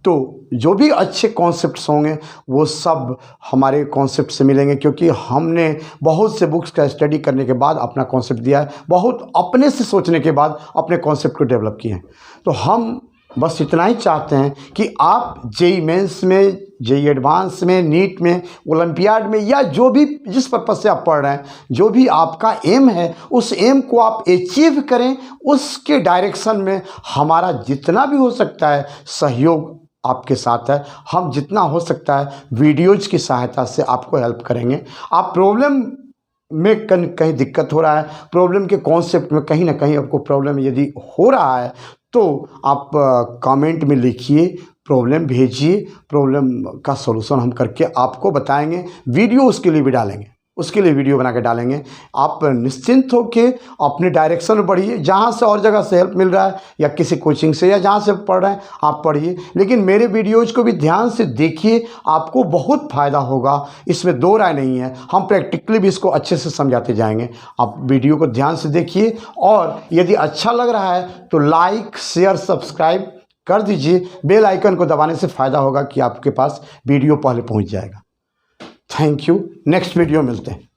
तो जो भी अच्छे कॉन्सेप्ट्स होंगे वो सब हमारे कॉन्सेप्ट से मिलेंगे, क्योंकि हमने बहुत से बुक्स का स्टडी करने के बाद अपना कॉन्सेप्ट दिया है, बहुत अपने से सोचने के बाद अपने कॉन्सेप्ट को डेवलप किए हैं। तो हम बस इतना ही चाहते हैं कि आप जेई मेंस में, जेई एडवांस में, नीट में, ओलंपियाड में, या जो भी जिस पर्पज़ से आप पढ़ रहे हैं, जो भी आपका एम है उस एम को आप अचीव करें, उसके डायरेक्शन में हमारा जितना भी हो सकता है सहयोग आपके साथ है। हम जितना हो सकता है वीडियोज़ की सहायता से आपको हेल्प करेंगे। आप प्रॉब्लम में कहीं दिक्कत हो रहा है, प्रॉब्लम के कॉन्सेप्ट में कहीं ना कहीं आपको प्रॉब्लम यदि हो रहा है, तो आप कमेंट में लिखिए, प्रॉब्लम भेजिए, प्रॉब्लम का सॉल्यूशन हम करके आपको बताएंगे। वीडियो उसके लिए भी डालेंगे, उसके लिए वीडियो बना के डालेंगे। आप निश्चिंत होके अपने डायरेक्शन में बढ़िए, जहाँ से और जगह से हेल्प मिल रहा है या किसी कोचिंग से या जहाँ से पढ़ रहे हैं आप पढ़िए, लेकिन मेरे वीडियोज़ को भी ध्यान से देखिए, आपको बहुत फ़ायदा होगा, इसमें दो राय नहीं है। हम प्रैक्टिकली भी इसको अच्छे से समझाते जाएंगे। आप वीडियो को ध्यान से देखिए, और यदि अच्छा लग रहा है तो लाइक, शेयर, सब्सक्राइब कर दीजिए। बेल आइकन को दबाने से फ़ायदा होगा कि आपके पास वीडियो पहले पहुँच जाएगा। Thank you. नेक्स्ट वीडियो मिलते हैं।